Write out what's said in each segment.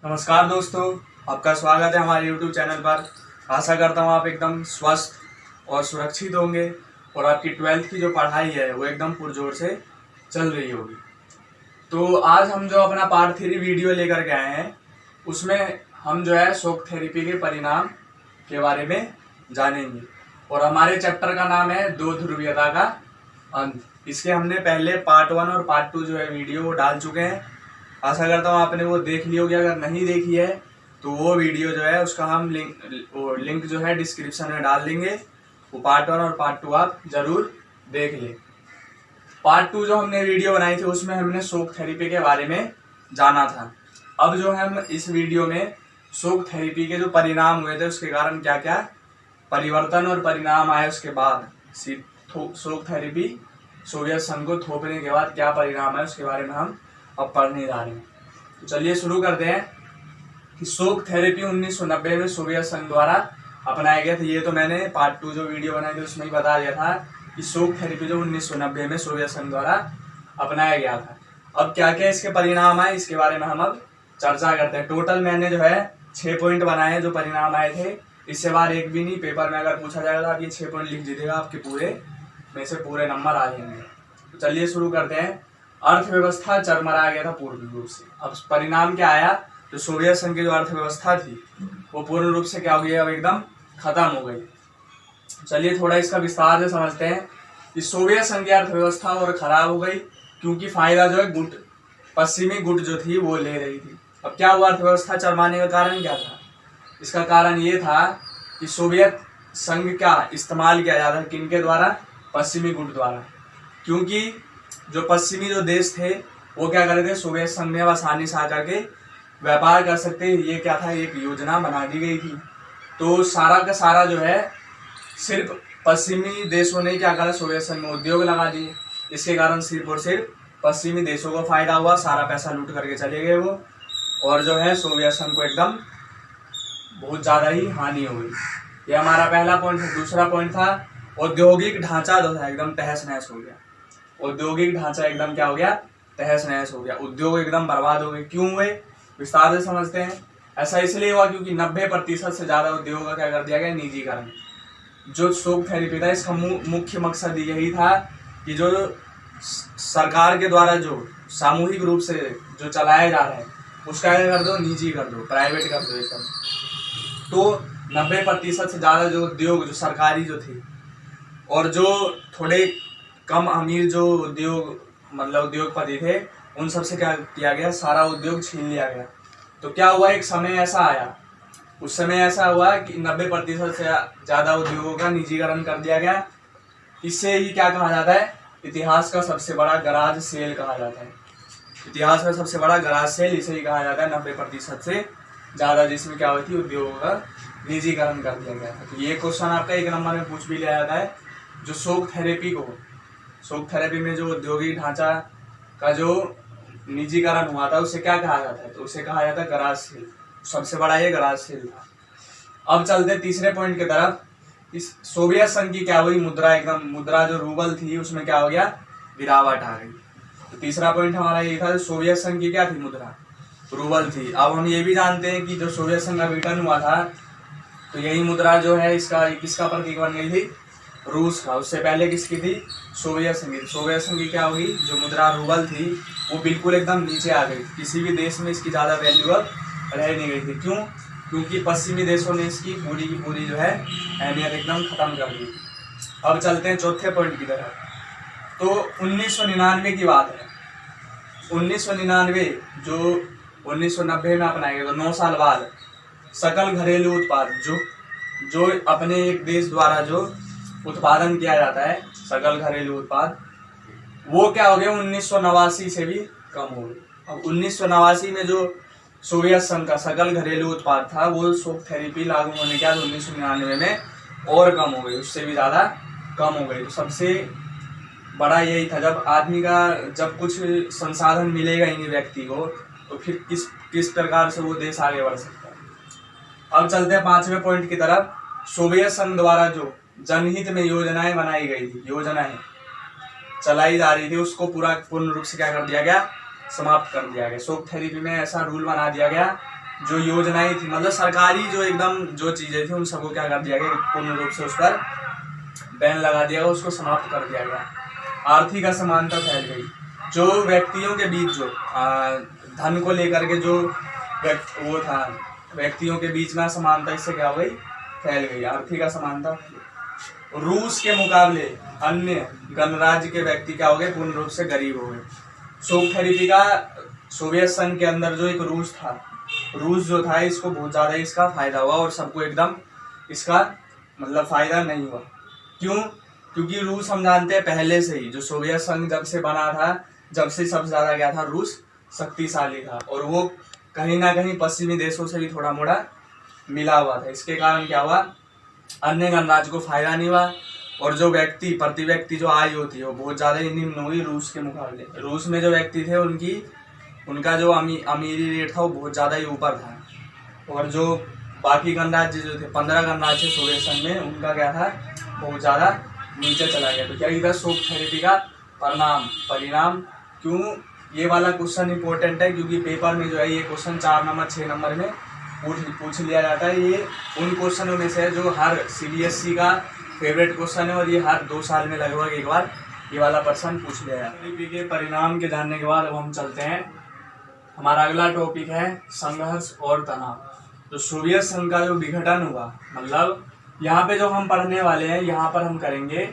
नमस्कार दोस्तों, आपका स्वागत है हमारे YouTube चैनल पर। आशा करता हूँ आप एकदम स्वस्थ और सुरक्षित होंगे और आपकी 12th की जो पढ़ाई है वो एकदम पुरजोर से चल रही होगी। तो आज हम जो अपना पार्ट 3 वीडियो लेकर के आए हैं उसमें हम जो है शोक थेरेपी के परिणाम के बारे में जानेंगे और हमारे चैप्टर का नाम है दो ध्रुवीयता का अंत। इसके हमने पहले पार्ट 1 और पार्ट 2 जो है वीडियो वो डाल चुके हैं। आशा करता हूँ आपने वो देख ली होगी। अगर नहीं देखी है तो वो वीडियो जो है उसका हम लिंक जो है डिस्क्रिप्शन में डाल देंगे। वो पार्ट 1 और पार्ट 2 आप जरूर देख लें। पार्ट 2 जो हमने वीडियो बनाई थी उसमें हमने शोक थेरेपी के बारे में जाना था। अब जो है हम इस वीडियो में शोक थेरेपी के जो परिणाम हुए थे उसके कारण क्या क्या परिवर्तन और परिणाम आए, उसके बाद शोक थेरेपी सोवियत संघ को थोपने के बाद क्या परिणाम है उसके बारे में हम अब पढ़ने जा रहे हैं। तो चलिए शुरू करते हैं कि शोक थेरेपी 1990 में सोवियत संघ द्वारा अपनाया गया था। ये तो मैंने पार्ट 2 जो वीडियो बनाई थी उसमें ही बता दिया था कि शोक थेरेपी जो 1990 में सोवियत संघ द्वारा अपनाया गया था। अब क्या क्या इसके परिणाम आए इसके बारे में हम अब चर्चा करते हैं। टोटल मैंने जो है 6 पॉइंट बनाए हैं जो परिणाम आए थे। इससे बार एक भी नहीं, पेपर में अगर पूछा जाएगा तो आप ये 6 पॉइंट लिख दीजिएगा, आपके पूरे में से पूरे नंबर आ जाएंगे। तो चलिए शुरू करते हैं। अर्थव्यवस्था चरमरा गया था पूर्ण रूप से। अब परिणाम क्या आया, जो सोवियत संघ की जो अर्थव्यवस्था थी वो पूर्ण रूप से क्या हो गई, अब एकदम खत्म हो गई। चलिए थोड़ा इसका विस्तार से समझते हैं कि सोवियत संघ की अर्थव्यवस्था और खराब हो गई क्योंकि फायदा जो है गुट पश्चिमी गुट जो थी वो ले रही थी। अब क्या हुआ, अर्थव्यवस्था चरमाने का कारण क्या था? इसका कारण ये था कि सोवियत संघ का इस्तेमाल किया जाता है किनके द्वारा, पश्चिमी गुट द्वारा। क्योंकि जो पश्चिमी जो देश थे वो क्या कर रहे थे, सोवियत संघ में आसानी से आकर के व्यापार कर सकते। ये क्या था, एक योजना बना दी गई थी। तो सारा का सारा जो है सिर्फ पश्चिमी देशों ने क्या करा, सोवियत संघ में उद्योग लगा दिए। इसके कारण सिर्फ और सिर्फ पश्चिमी देशों को फायदा हुआ, सारा पैसा लूट करके चले गए वो, और जो है सोवियत संघ को एकदम बहुत ज़्यादा ही हानि हो गई। ये हमारा पहला पॉइंट था। दूसरा पॉइंट था औद्योगिक ढांचा जो था एकदम तहस नहस हो गया। औद्योगिक ढांचा एकदम क्या हो गया, तहस नहस हो गया। उद्योग एकदम बर्बाद हो गए। क्यों हुए, विस्तार से समझते हैं। ऐसा इसलिए हुआ क्योंकि 90% से ज़्यादा उद्योगों का क्या कर दिया गया, निजीकरण। जो शोक थेरेपी था इसका मुख्य मकसद यही था कि जो सरकार के द्वारा जो सामूहिक रूप से जो चलाया जा रहा है उसका क्या कर दो, निजी कर दो, प्राइवेट कर दो एकदम। तो 90% से ज़्यादा जो उद्योग जो सरकारी जो थे और जो थोड़े कम अमीर जो उद्योगपति थे उन सबसे क्या किया गया, सारा उद्योग छीन लिया गया। तो क्या हुआ, एक समय ऐसा आया, उस समय ऐसा हुआ कि 90% से ज़्यादा उद्योगों का निजीकरण कर दिया गया। इससे ही क्या कहा जाता है, इतिहास का सबसे बड़ा गराज सेल कहा जाता है। इतिहास का सबसे बड़ा गराज सेल इसे ही कहा जाता है, 90% से ज़्यादा जिसमें क्या हुई थी, उद्योगों का निजीकरण कर दिया गया था। तो ये क्वेश्चन आपका 1 नंबर में पूछ भी लिया जाता है। जो शोक थेरेपी में जो औद्योगिक ढांचा का जो निजीकरण हुआ था उसे क्या कहा जाता है, तो उसे कहा जाता है गराज सेल। सबसे बड़ा ये गराज सेल था। अब चलते तीसरे पॉइंट की तरफ। इस सोवियत संघ की क्या हुई, मुद्रा जो रूबल थी उसमें क्या हो गया, गिरावट आ गई। तो तीसरा पॉइंट हमारा ये था, सोवियत संघ की क्या थी, मुद्रा रूबल थी। अब हम ये भी जानते हैं कि जो सोवियत संघ का विघटन हुआ था तो यही मुद्रा जो है इसका किसका प्रतीक बन गई थी, रूस का। उससे पहले किसकी थी, सोवियत संघ की। सोवियत संघ की क्या होगी, जो मुद्रा रूबल थी वो बिल्कुल एकदम नीचे आ गई। किसी भी देश में इसकी ज़्यादा वैल्यू अब रह नहीं गई थी। क्यों, क्योंकि पश्चिमी देशों ने इसकी पूरी की पूरी जो है अहमियत एकदम खत्म कर दी। अब चलते हैं चौथे पॉइंट की तरफ। तो 1999 की बात है। 1999 जो 1990 में अपनाया गया, तो 9 साल बाद सकल घरेलू उत्पाद जो अपने एक देश द्वारा जो उत्पादन किया जाता है, सकल घरेलू उत्पाद, वो क्या हो गया, 1989 से भी कम हो गया। अब 1989 में जो सोवियत संघ का सकल घरेलू उत्पाद था वो शोक थेरेपी लागू होने के बाद 1999 में और कम हो गई, उससे भी ज़्यादा कम हो गई। तो सबसे बड़ा यही था, जब आदमी का जब कुछ संसाधन मिलेगा ही नहीं व्यक्ति को तो फिर किस प्रकार से वो देश आगे बढ़ सकता है। अब चलते हैं 5वें पॉइंट की तरफ। सोवियत संघ द्वारा जो जनहित में योजनाएं बनाई गई थी, योजनाएं चलाई जा रही थी, उसको पूर्ण रूप से क्या कर दिया गया, समाप्त कर दिया गया। शोक थेरेपी में ऐसा रूल बना दिया गया जो योजनाएं थी, मतलब सरकारी जो एकदम जो चीज़ें थी, उन सबको क्या कर दिया गया, पूर्ण रूप से उस पर बैन लगा दिया गया, उसको समाप्त कर दिया गया। आर्थिक असमानता फैल गई, जो व्यक्तियों के बीच जो धन को लेकर के जो वो था, व्यक्तियों के बीच में असमानता, इससे क्या हो गई, फैल गई आर्थिक असमानता। रूस के मुकाबले अन्य गणराज्य के व्यक्ति क्या हो गए, पूर्ण रूप से गरीब हो गए। शोक थेरेपी का सोवियत संघ के अंदर जो एक रूस था, रूस जो था, इसको बहुत ज़्यादा इसका फायदा हुआ और सबको एकदम इसका मतलब फायदा नहीं हुआ। क्यों? क्योंकि रूस हम जानते हैं पहले से ही, जो सोवियत संघ जब से बना था, जब से सबसे ज़्यादा क्या था, रूस शक्तिशाली था और वो कहीं ना कहीं पश्चिमी देशों से भी थोड़ा मोड़ा मिला हुआ था। इसके कारण क्या हुआ, अन्य गणराज्य को फायदा नहीं हुआ और जो व्यक्ति प्रति व्यक्ति जो आय होती है वो बहुत ज़्यादा ही निम्न हुई रूस के मुकाबले। रूस में जो व्यक्ति थे उनका जो अमीरी रेट था वो बहुत ज़्यादा ही ऊपर था और जो बाकी गणराज्य जो थे, 15 गणराज्य सोवियत संघ में, उनका क्या था, बहुत ज़्यादा नीचे चला गया। तो क्या था शोक थेरेपी का परिणाम। क्यों ये वाला क्वेश्चन इंपॉर्टेंट है, क्योंकि पेपर में जो है ये क्वेश्चन 4 नंबर 6 नंबर में पूछ लिया जाता है। ये उन क्वेश्चनों में से है जो हर CBSE का फेवरेट क्वेश्चन है और ये हर 2 साल में लगभग एक बार ये वाला प्रश्न पूछ लिया जाता है। के परिणाम के जानने के बाद अब हम चलते हैं, हमारा अगला टॉपिक है संघर्ष और तनाव। तो सोवियत संघ का जो विघटन हुआ, मतलब यहाँ पे जो हम पढ़ने वाले हैं, यहाँ पर हम करेंगे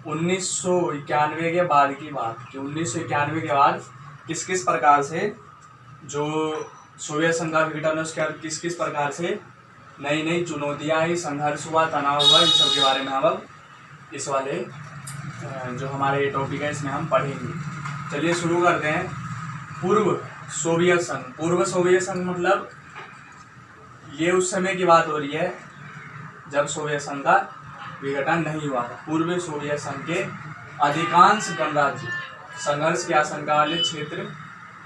1991 के बाद की बात, कि 1991 के बाद किस किस प्रकार से जो सोवियत संघ का विघटन है उसके किस किस प्रकार से नई नई चुनौतियाँ आई, संघर्ष हुआ, तनाव हुआ, इन सब के बारे में हम अब इस वाले जो हमारे ये टॉपिक है इसमें हम पढ़ेंगे। चलिए शुरू करते हैं। पूर्व सोवियत संघ मतलब ये उस समय की बात हो रही है जब सोवियत संघ का विघटन नहीं हुआ था। पूर्व सोवियत संघ के अधिकांश गणराज्य संघर्ष की आशंका वाले क्षेत्र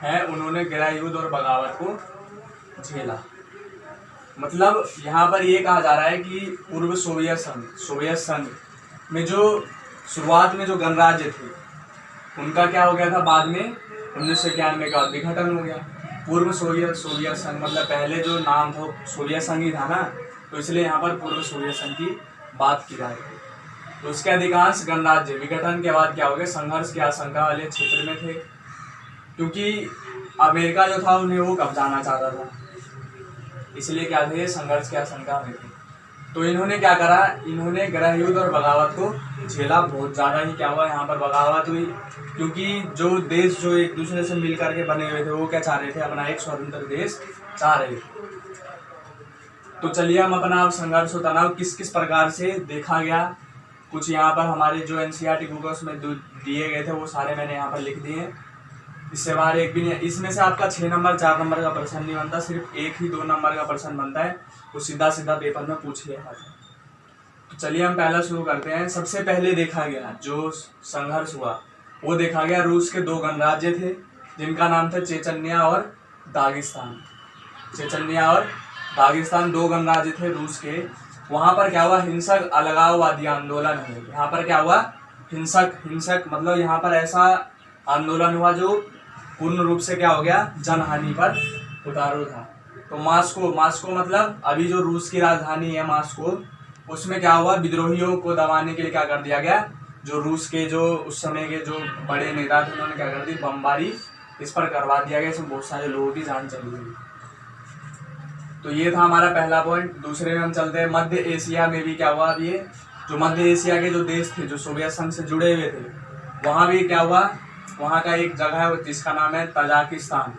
हैं, उन्होंने गृह युद्ध और बगावत को झेला। मतलब यहाँ पर ये कहा जा रहा है कि पूर्व सोवियत संघ में जो शुरुआत में जो गणराज्य थे उनका क्या हो गया था, बाद में 1991 का विघटन हो गया। पूर्व सोवियत संघ मतलब पहले जो नाम था सोवियत संघ ही था ना, तो इसलिए यहाँ पर पूर्व सोवियत संघ की बात की जा रही है। तो उसके अधिकांश गणराज्य विघटन के बाद क्या हो गए, संघर्ष की आशंका वाले क्षेत्र में थे, क्योंकि अमेरिका जो था उन्हें वो कब्जाना चाहता था, इसलिए क्या थे, संघर्ष की आशंका में थे। तो इन्होंने क्या करा, इन्होंने गृह युद्ध और बगावत को झेला। बहुत ज़्यादा ही क्या हुआ, यहाँ पर बगावत हुई, क्योंकि जो देश जो एक दूसरे से मिल करके बने हुए थे वो क्या चाह रहे थे, अपना एक स्वतंत्र देश चाह रहे थे। तो चलिए हम अपना संघर्ष और तनाव किस किस प्रकार से देखा गया, कुछ यहाँ पर हमारे जो NCERT बुक उसमें दिए गए थे वो सारे मैंने यहाँ पर लिख दिए हैं। इससे बाहर एक भी नहीं है। इसमें से आपका 6 नंबर 4 नंबर का प्रश्न नहीं बनता, सिर्फ 1 ही 2 नंबर का प्रश्न बनता है, वो सीधा पेपर में पूछ लिया जाता है। तो चलिए हम पहला शुरू करते हैं। सबसे पहले देखा गया जो संघर्ष हुआ वो देखा गया, रूस के 2 गणराज्य थे जिनका नाम था चेचन्या और दागिस्तान। चेचन्या और दागिस्तान 2 गणराज्य थे रूस के। वहाँ पर क्या हुआ, हिंसक अलगाववादी आंदोलन हुए। यहाँ पर क्या हुआ, हिंसक मतलब यहाँ पर ऐसा आंदोलन हुआ जो पूर्ण रूप से क्या हो गया, जनहानि पर उतारू था। तो मास्को मतलब अभी जो रूस की राजधानी है मास्को, उसमें क्या हुआ, विद्रोहियों को दबाने के लिए क्या कर दिया गया, जो रूस के जो उस समय के जो बड़े नेता थे उन्होंने क्या कर दी, बमबारी इस पर करवा दिया गया। इसमें बहुत सारे लोगों की जान चली गई। तो ये था हमारा पहला पॉइंट। दूसरे में हम चलते हैं, मध्य एशिया में भी क्या हुआ, अब ये जो मध्य एशिया के जो देश थे जो सोवियत संघ से जुड़े हुए थे, वहाँ भी क्या हुआ, वहाँ का एक जगह है जिसका नाम है तजाकिस्तान।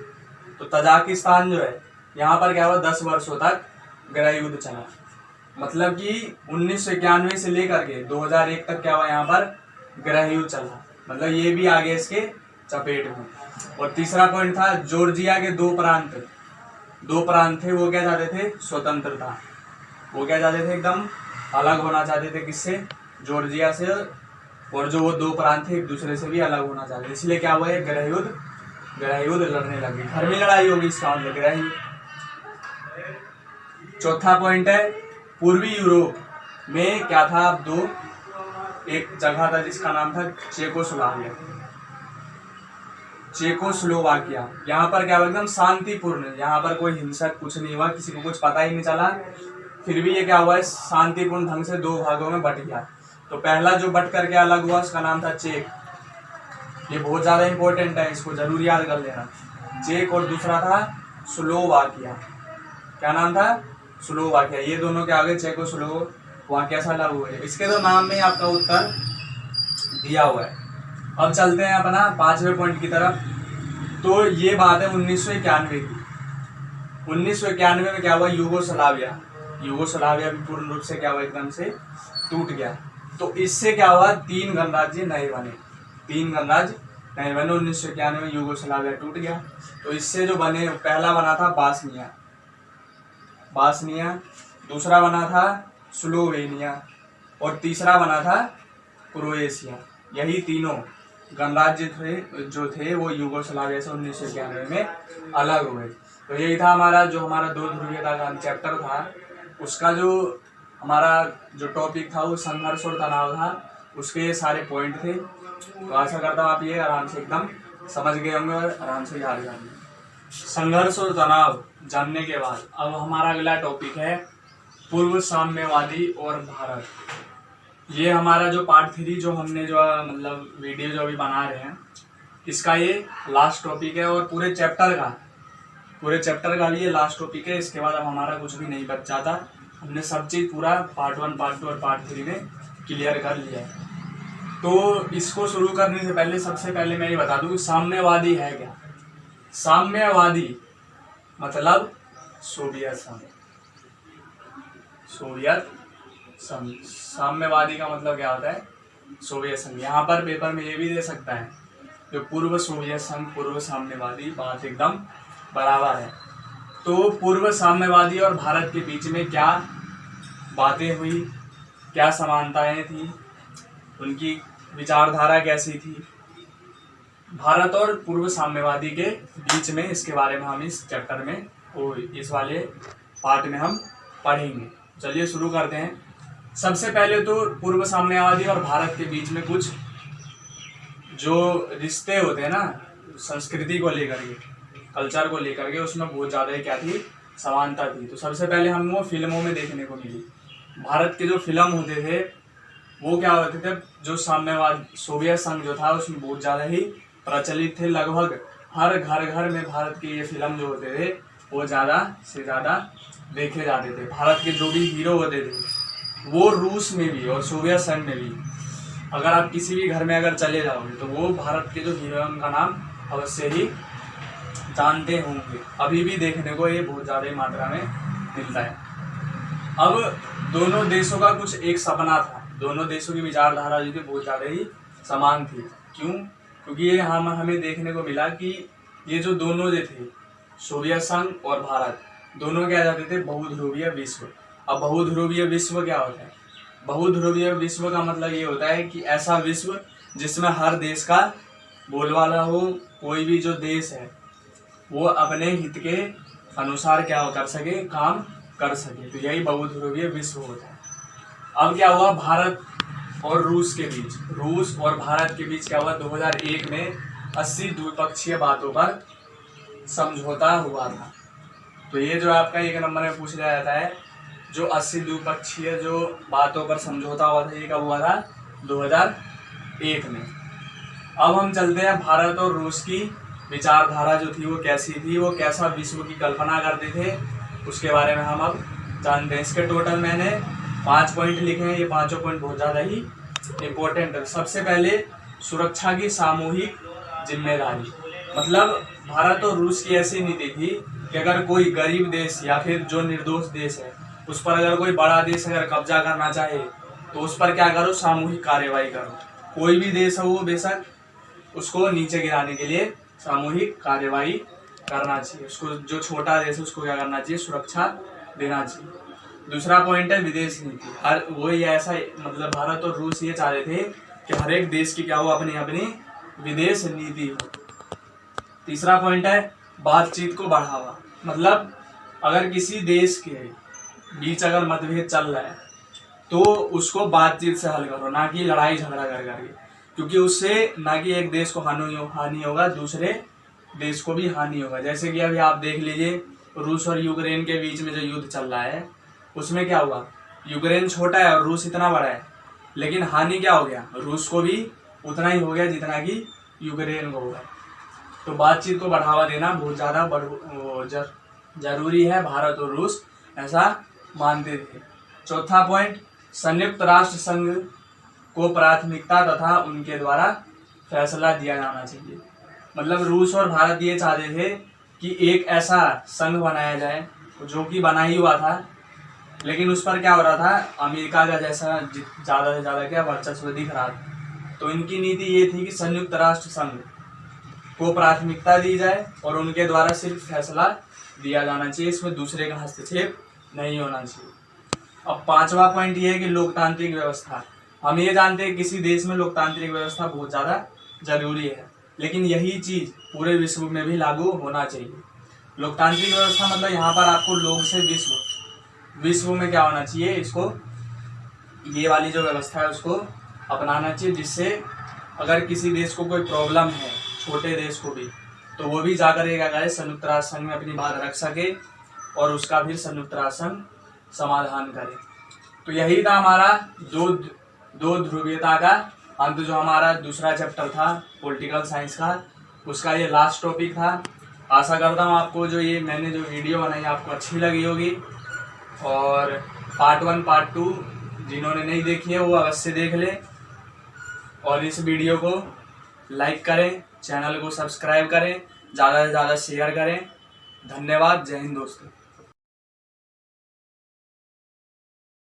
तो तजाकिस्तान जो है यहाँ पर क्या हुआ, 10 वर्षों तक गृह युद्ध चला। मतलब कि 1991 से लेकर के 2001 तक क्या हुआ, यहाँ पर गृह युद्ध चला। मतलब ये भी आगे इसके चपेट में। और तीसरा पॉइंट था, जॉर्जिया के 2 प्रांत थे, वो क्या चाहते थे, स्वतंत्रता। वो क्या चाहते थे, एकदम अलग होना चाहते थे, किससे, जॉर्जिया से। और जो वो 2 प्रांत थे एक दूसरे से भी अलग होना चाहते थे, इसलिए क्या हुआ, गृह युद्ध लड़ने लगे। घर में लड़ाई होगी, इसका मतलब गृह युद्ध। चौथा पॉइंट है, पूर्वी यूरोप में क्या था, एक जगह था जिसका नाम था चेकोस्लोवाकिया। चेकोस्लोवाकिया। यहाँ पर क्या हुआ, एकदम शांतिपूर्ण, यहाँ पर कोई हिंसक कुछ नहीं हुआ, किसी को कुछ पता ही नहीं चला। फिर भी ये क्या हुआ है, शांतिपूर्ण ढंग से 2 भागों में बट गया। तो पहला जो बट करके अलग हुआ उसका नाम था चेक, ये बहुत ज़्यादा इंपॉर्टेंट है, इसको जरूर याद कर लेना, चेक। और दूसरा था स्लोवाकिया, क्या नाम था, स्लोवाकिया। ये दोनों क्या हो गए, चेकोस्लोवाकिया से अलग हुए। इसके तो नाम में आपका उत्तर दिया हुआ है। अब चलते हैं अपना 5वें पॉइंट की तरफ। तो ये बात है 1991 की। 1991 में क्या हुआ, यूगोस्लाविया भी पूर्ण रूप से क्या हुआ, एकदम से टूट गया। तो इससे क्या हुआ, 3 गणराज्य नए बने, 1991 में यूगोस्लाविया टूट गया। तो इससे जो बने, पहला बना था बास्निया, दूसरा बना था स्लोवेनिया और तीसरा बना था क्रोएशिया। यही तीनों गणराज्य थे वो यूगोस्लाविया से 1991 में अलग हुए। तो यही था हमारा जो हमारा 2 ध्रुवीयता का चैप्टर था, उसका जो हमारा जो टॉपिक था वो संघर्ष और तनाव था, उसके सारे पॉइंट थे। तो आशा करता हूँ आप ये आराम से एकदम समझ गए होंगे और आराम से याद कर लेंगे। संघर्ष और तनाव जानने के बाद अब हमारा अगला टॉपिक है पूर्व साम्यवादी और भारत। ये हमारा जो पार्ट 3 जो हमने जो मतलब वीडियो जो अभी बना रहे हैं, इसका ये लास्ट टॉपिक है और पूरे चैप्टर का भी ये लास्ट टॉपिक है। इसके बाद अब हमारा कुछ भी नहीं बच जाता, हमने सब चीज़ पूरा पार्ट 1, पार्ट 2 और पार्ट 3 में क्लियर कर लिया है। तो इसको शुरू करने से पहले सबसे पहले मैं ये बता दूं कि साम्यवादी है क्या। साम्यवादी मतलब सोवियत संघ। साम्यवादी का मतलब क्या होता है, सोवियत संघ। यहाँ पर पेपर में ये भी दे सकता है जो पूर्व सोवियत संघ, पूर्व साम्यवादी, बात एकदम बराबर है। तो पूर्व साम्यवादी और भारत के बीच में क्या बातें हुई, क्या समानताएं थी, उनकी विचारधारा कैसी थी, भारत और पूर्व साम्यवादी के बीच में, इसके बारे में हम इस चैप्टर में इस वाले पार्ट में हम पढ़ेंगे। चलिए शुरू करते हैं। सबसे पहले तो पूर्व साम्यवादी और भारत के बीच में कुछ जो रिश्ते होते हैं ना, संस्कृति को लेकर के, कल्चर को लेकर के, उसमें बहुत ज़्यादा क्या थी, समानता थी। तो सबसे पहले हम वो फिल्मों में देखने को मिली। भारत के जो फिल्म होते थे वो क्या होते थे, जो साम्यवाद सोवियत संघ जो था उसमें बहुत ज़्यादा ही प्रचलित थे। लगभग हर घर में भारत के ये फिल्म जो होते थे वो ज़्यादा से ज़्यादा देखे जाते थे। भारत के जो भी हीरो होते थे वो रूस में भी और सोवियत संघ में भी, अगर आप किसी भी घर में अगर चले जाओगे तो वो भारत के जो हीरोइन का नाम अवश्य ही जानते होंगे। अभी भी देखने को ये बहुत ज़्यादा मात्रा में मिलता है। अब दोनों देशों का कुछ एक सपना था, दोनों देशों की विचारधारा जो थी बहुत ज़्यादा ही समान थी। क्यों? क्योंकि ये हमें देखने को मिला कि ये जो दोनों जो थे, सोवियत संघ और भारत, दोनों क्या चाहते थे, बहुध्रुवीय विश्व। अब बहुध्रुवीय विश्व क्या होता है, बहुध्रुवीय विश्व का मतलब ये होता है कि ऐसा विश्व जिसमें हर देश का बोलबाला हो, कोई भी जो देश है वो अपने हित के अनुसार क्या कर सके, काम कर सके। तो यही बहुध्रुवीय विश्व होता है। अब क्या हुआ, भारत और रूस के बीच, रूस और भारत के बीच क्या हुआ, 2001 में 80 द्विपक्षीय बातों पर समझौता हुआ था। तो ये जो आपका 1 नंबर में पूछ लिया जाता है, जो 80 द्विपक्षीय जो बातों पर समझौता हुआ था, ये कब हुआ था, 2001 में। अब हम चलते हैं भारत और रूस की विचारधारा जो थी वो कैसी थी, वो कैसा विश्व की कल्पना करते थे, उसके बारे में हम अब जानते हैं। इसके टोटल मैंने 5 पॉइंट लिखे हैं। ये 5 पॉइंट बहुत ज़्यादा ही इम्पोर्टेंट है। सबसे पहले सुरक्षा की सामूहिक जिम्मेदारी, मतलब भारत और रूस की ऐसी नीति थी कि अगर कोई गरीब देश या फिर जो निर्दोष देश है उस पर अगर कोई बड़ा देश अगर कब्जा करना चाहे तो उस पर क्या करो, सामूहिक कार्यवाही करो। कोई भी देश हो वो बेशक, उसको नीचे गिराने के लिए सामूहिक कार्यवाही करना चाहिए। उसको जो छोटा देश है उसको क्या करना चाहिए, सुरक्षा देना चाहिए। दूसरा पॉइंट है विदेश नीति। हर वही ऐसा, मतलब भारत और रूस ये चाह रहे थे कि हर एक देश की क्या हो, अपनी अपनी विदेश नीति हो। तीसरा पॉइंट है बातचीत को बढ़ावा, मतलब अगर किसी देश के बीच अगर मतभेद चल रहा है तो उसको बातचीत से हल करो, ना कि लड़ाई झगड़ा कर करके। क्योंकि उससे ना कि एक देश को हानि होगा, दूसरे देश को भी हानि होगा। जैसे कि अभी आप देख लीजिए रूस और यूक्रेन के बीच में जो युद्ध चल रहा है, उसमें क्या हुआ, यूक्रेन छोटा है और रूस इतना बड़ा है, लेकिन हानि क्या हो गया, रूस को भी उतना ही हो गया जितना कि यूक्रेन को होगा। तो बातचीत को बढ़ावा देना बहुत ज़्यादा जरूरी है, भारत और रूस ऐसा मानते थे। चौथा पॉइंट, संयुक्त राष्ट्र संघ को प्राथमिकता तथा उनके द्वारा फैसला दिया जाना चाहिए। मतलब रूस और भारत ये चाहते थे कि एक ऐसा संघ बनाया जाए जो कि बना ही हुआ था, लेकिन उस पर क्या हो रहा था, अमेरिका का जैसा ज़्यादा से ज़्यादा क्या वर्चस्व दिख रहा था। तो इनकी नीति ये थी कि संयुक्त राष्ट्र संघ को प्राथमिकता दी जाए और उनके द्वारा सिर्फ फैसला दिया जाना चाहिए, इसमें दूसरे का हस्तक्षेप नहीं होना चाहिए। अब पांचवा पॉइंट ये है कि लोकतांत्रिक व्यवस्था। हम ये जानते हैं किसी देश में लोकतांत्रिक व्यवस्था बहुत ज़्यादा जरूरी है, लेकिन यही चीज़ पूरे विश्व में भी लागू होना चाहिए। लोकतांत्रिक व्यवस्था मतलब यहाँ पर आपको लोग से विश्व में क्या होना चाहिए, इसको ये वाली जो व्यवस्था है उसको अपनाना चाहिए, जिससे अगर किसी देश को कोई प्रॉब्लम है, छोटे देश को भी, तो वो भी जाकर क्या करे, संयुक्त राष्ट्र संघ में अपनी बात रख सके और उसका फिर संयुक्त राष्ट्र संघ समाधान करे। तो यही था हमारा दो ध्रुवीयता का अंत, जो हमारा दूसरा चैप्टर था पॉलिटिकल साइंस का, उसका ये लास्ट टॉपिक था। आशा करता हूँ आपको जो ये मैंने जो वीडियो बनाई आपको अच्छी लगी होगी, और पार्ट 1 पार्ट 2 जिन्होंने नहीं देखी है वो अवश्य देख लें, और इस वीडियो को लाइक करें, चैनल को सब्सक्राइब करें, ज़्यादा से ज़्यादा शेयर करें। धन्यवाद। जय हिंद दोस्तों।